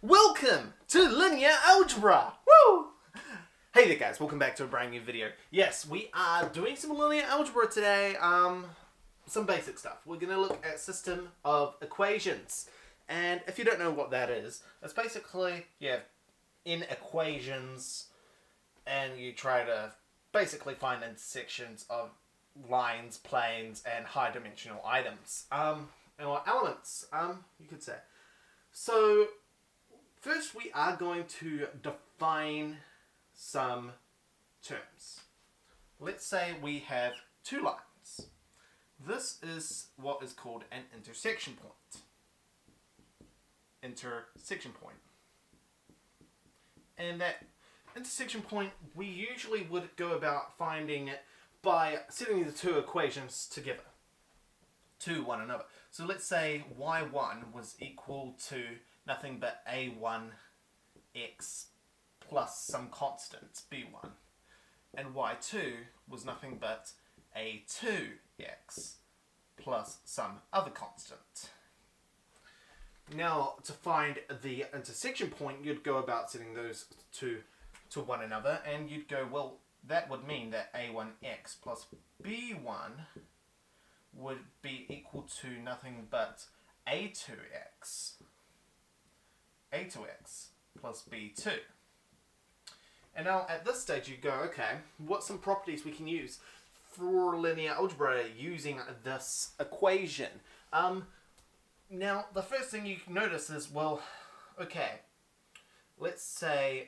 Welcome to Linear Algebra! Woo! Hey there guys, welcome back to a brand new video. Yes, we are doing some linear algebra today. Some basic stuff. We're going to look at system of equations. And if you don't know what that is, it's basically, you have in equations and you try to basically find intersections of lines, planes, and high dimensional items. Or elements, you could say. So, first we are going to define some terms. Let's say we have two lines. This is what is called an intersection point. Intersection point. And that intersection point, we usually would go about finding it by setting the two equations together to one another. So let's say y1 was equal to nothing but a1x plus some constant b1, and y2 was nothing but a2x plus some other constant. Now, to find the intersection point, you'd go about setting those two to one another, and you'd go, well, that would mean that a1x plus b1 would be equal to nothing but a2x plus b2. And now at this stage you go, okay, what's some properties we can use for linear algebra using this equation? Now the first thing you can notice is, well, okay, let's say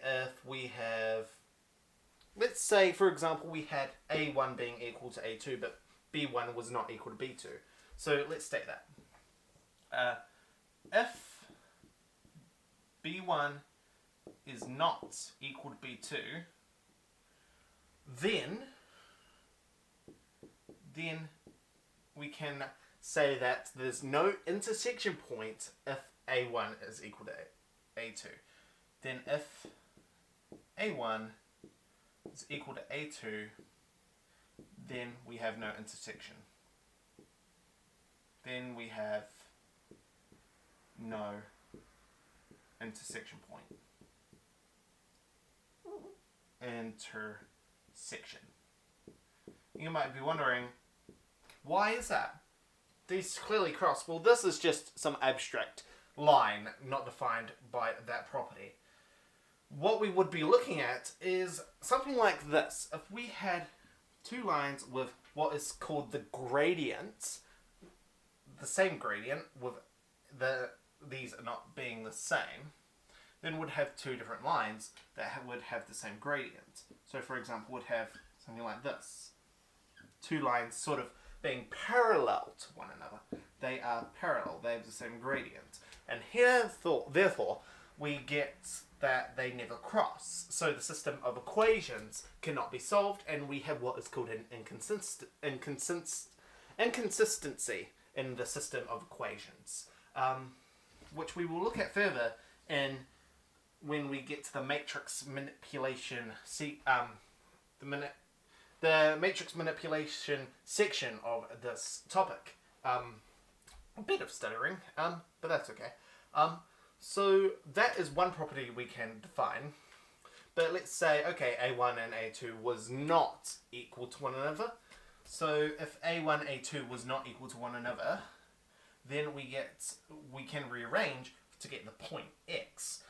for example we had a1 being equal to a2 but b1 was not equal to b2. So let's state that. If b1 is not equal to b2, then we can say that there's no intersection point if a1 is equal to a2. Then if a1 is equal to a2, then we have no intersection. Then we have no intersection point. Intersection. You might be wondering, why is that? These clearly cross. Well, this is just some abstract line not defined by that property. What we would be looking at is something like this. If we had two lines with what is called the gradients, the same gradient with these not being the same, then would have two different lines that would have the same gradient. So for example, would have something like this. Two lines sort of being parallel to one another. They are parallel, they have the same gradient. And therefore, we get that they never cross. So the system of equations cannot be solved, and we have what is called an inconsistency in the system of equations, which we will look at further when we get to the matrix manipulation the matrix manipulation section of this topic. A bit of stuttering, but that's okay. So that is one property we can define. But let's say, okay, a1 and a2 was not equal to one another. So if a1, a2 was not equal to one another, then we can rearrange to get the point x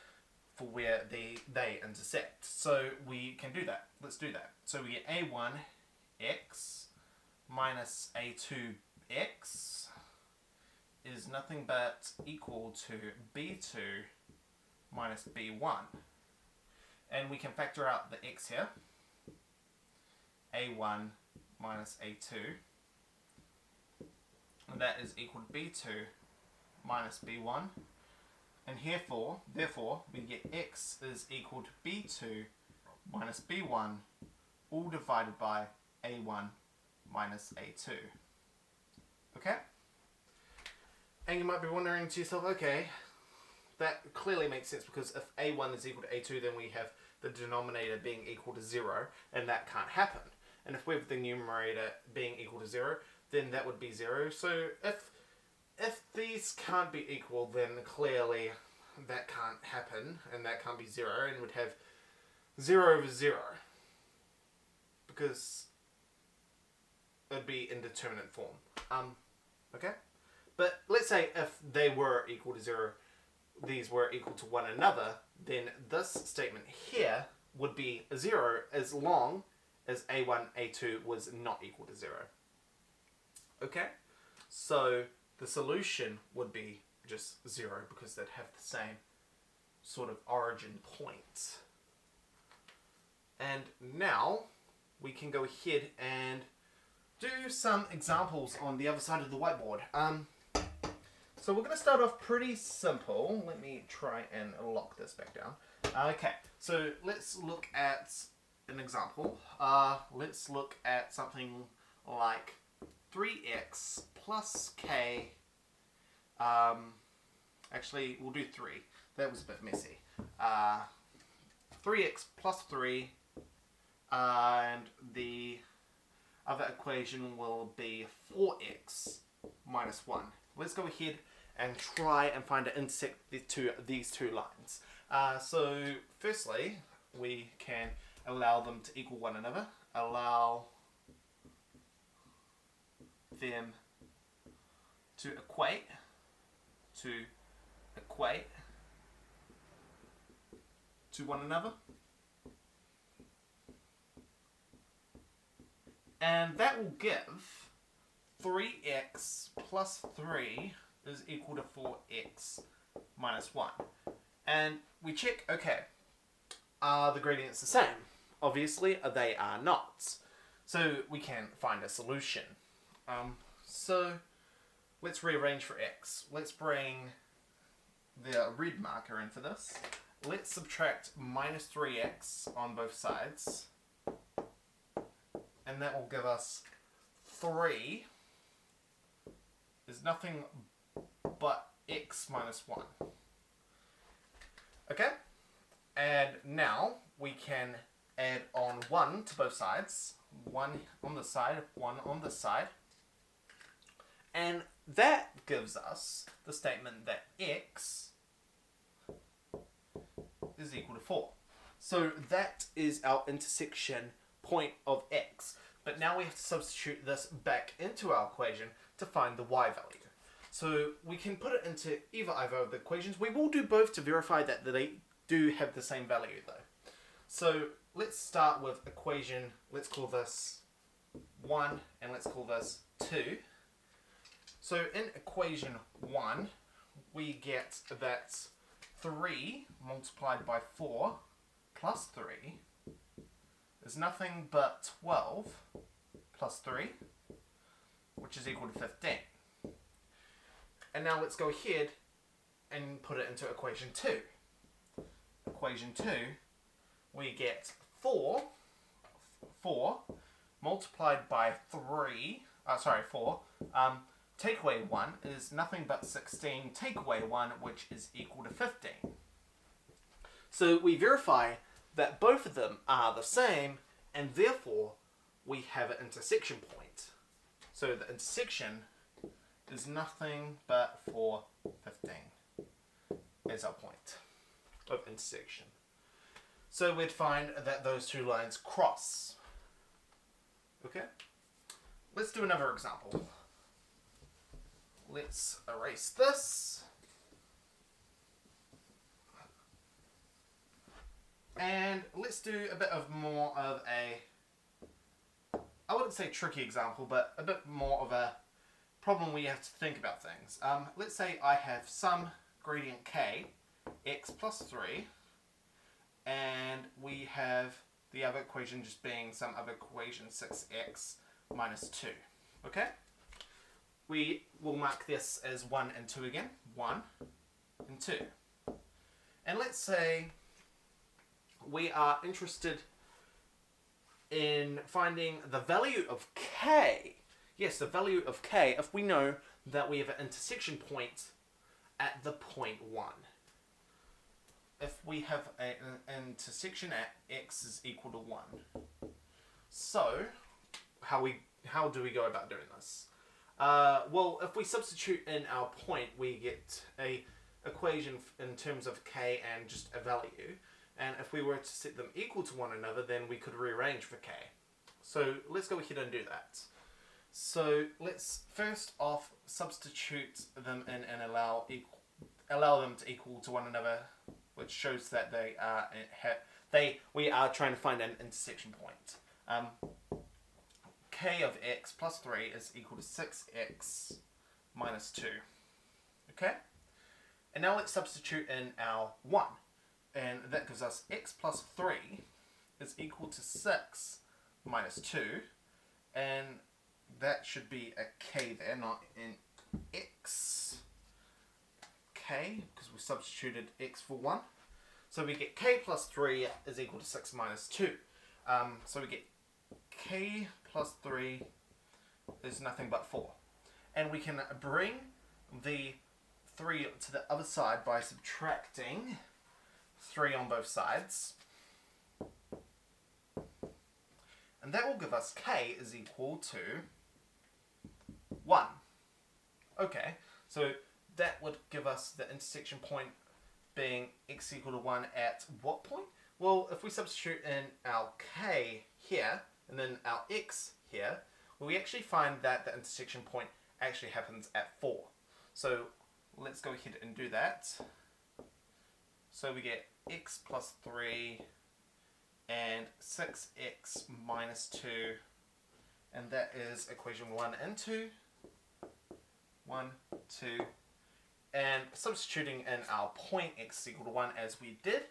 for where they intersect. So we can do that. Let's do that. So we get a1x minus a2x is nothing but equal to b2 minus b1. And we can factor out the x here. a1 minus a2. And that is equal to b2 minus b1. And therefore, we get x is equal to b2 minus b1, all divided by a1 minus a2. Okay? And you might be wondering to yourself, okay, that clearly makes sense, because if a1 is equal to a2, then we have the denominator being equal to 0, and that can't happen. And if we have the numerator being equal to 0, then that would be 0. So if these can't be equal, then clearly that can't happen, and that can't be 0, and we'd have 0 over 0. Because it'd be indeterminate form. Okay? But let's say if they were equal to 0, these were equal to one another, then this statement here would be 0 as long as a1, a2 was not equal to 0. Okay? So the solution would be just 0 because they'd have the same sort of origin point. And now we can go ahead and do some examples on the other side of the whiteboard. So we're going to start off pretty simple. Let me try and lock this back down. Okay, so let's look at an example. Let's look at something like 3x plus k. Actually, we'll do 3. That was a bit messy. 3x plus 3, and the other equation will be 4x minus 1. Let's go ahead and try and find an intersect these two lines. So firstly, we can allow them to equal one another. Allow them to equate to one another. And that will give 3x plus 3 is equal to 4x minus 1. And we check, okay, are the gradients the same? Obviously, they are not. So we can find a solution. So let's rearrange for x. Let's bring the red marker in for this. Let's subtract minus 3x on both sides. And that will give us 3 is nothing but x minus 1. Okay? And now we can add on 1 to both sides. 1 on the side, 1 on the side. And that gives us the statement that x is equal to 4. So that is our intersection point of x. But now we have to substitute this back into our equation to find the y value. So we can put it into either of the equations. We will do both to verify that they do have the same value though. So let's start with equation, let's call this 1 and let's call this 2. So in equation 1, we get that 3 multiplied by 4 plus 3 is nothing but 12 plus 3, which is equal to 15. And now let's go ahead and put it into equation 2. Equation 2, we get 4 multiplied by 4, take away 1 is nothing but 16, take away 1, which is equal to 15. So we verify that both of them are the same, and therefore we have an intersection point. So the intersection is nothing but 4, 15 as our point of intersection. So we'd find that those two lines cross. Okay? Let's do another example. Let's erase this. And let's do a bit of more of a, I wouldn't say tricky example, but a bit more of a problem where you have to think about things. Let's say I have some gradient k, x plus 3, and we have the other equation just being some other equation 6x minus 2. Okay? We will mark this as 1 and 2 again. 1 and 2. And let's say we are interested in finding the value of k. Yes, the value of k if we know that we have an intersection point at the point 1. If we have an intersection at x is equal to 1. So, how do we go about doing this? Well, if we substitute in our point, we get a equation in terms of k and just a value. And if we were to set them equal to one another, then we could rearrange for k. So let's go ahead and do that. So let's first off substitute them in and allow them to equal to one another, which shows that we are trying to find an intersection point. K of x plus 3 is equal to 6x minus 2. Okay? And now let's substitute in our 1. And that gives us x plus 3 is equal to 6 minus 2. And that should be a k there, not an x. K, because we substituted x for 1. So we get k plus 3 is equal to 6 minus 2. So we get k plus 3 is nothing but 4. And we can bring the 3 to the other side by subtracting 3 on both sides. And that will give us k is equal to 1. Okay, so that would give us the intersection point being x equal to 1 at what point? Well, if we substitute in our k here, and then our x here, well, we actually find that the intersection point actually happens at 4. So let's go ahead and do that. So we get x plus 3 and 6x minus 2, and that is equation 1 and 2. 1, 2, and substituting in our point x equal to 1 as we did,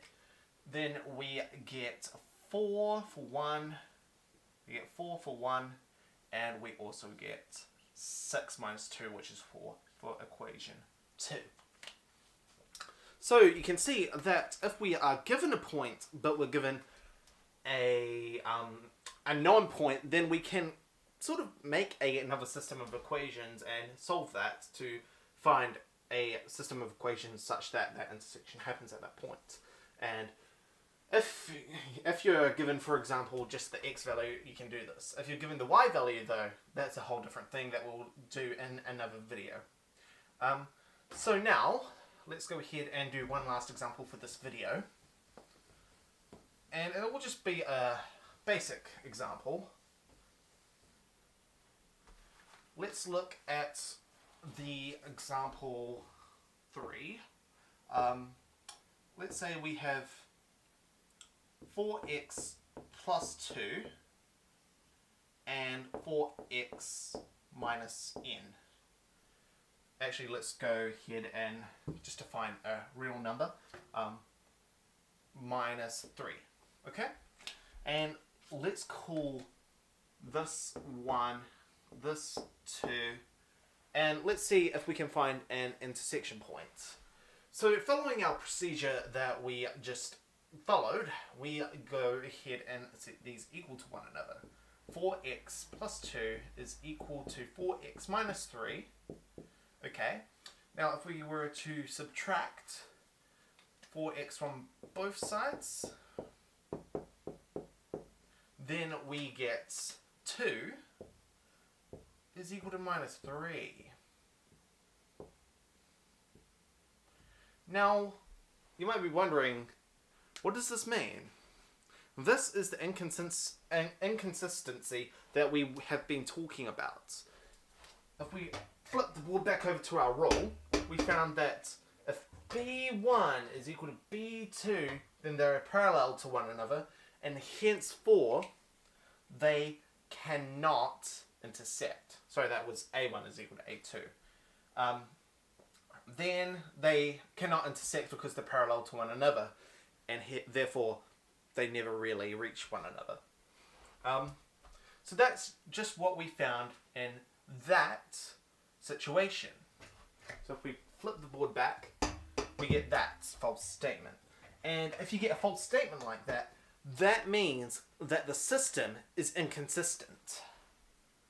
then we get 4 for 1, we get 4 for 1, and we also get 6 minus 2, which is 4 for equation 2. So you can see that if we are given a point, but we're given a non-point, then we can sort of make another system of equations and solve that to find a system of equations such that that intersection happens at that point. And if you're given, for example, just the x value, you can do this. If you're given the y value, though, that's a whole different thing that we'll do in another video. So now, let's go ahead and do one last example for this video. And it will just be a basic example. Let's look at the example 3. Let's say we have 4x plus 2 and 4x minus n. Actually, let's go ahead and just define a real number, minus 3. Okay? And let's call this 1, this 2, and let's see if we can find an intersection point. So following our procedure that we just followed, we go ahead and set these equal to one another. 4x plus 2 is equal to 4x minus 3. Okay, now if we were to subtract 4x from both sides, then we get 2 is equal to minus 3. Now, you might be wondering, what does this mean? This is the inconsistency that we have been talking about. If we flip the board back over to our rule, we found that if B1 is equal to B2, then they're parallel to one another, and henceforth, they cannot intersect. Sorry, that was A1 is equal to A2. Then they cannot intersect because they're parallel to one another, and therefore they never really reach one another. So that's just what we found in that situation. So if we flip the board back, we get that false statement. And if you get a false statement like that, that means that the system is inconsistent.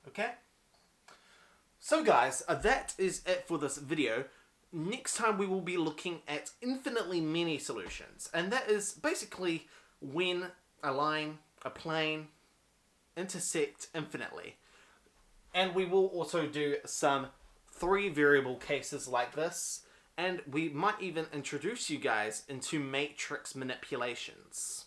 Okay? So guys, that is it for this video. Next time we will be looking at infinitely many solutions. And that is basically when a line, a plane, intersect infinitely. And we will also do some 3 variable cases like this. and we might even introduce you guys into matrix manipulations.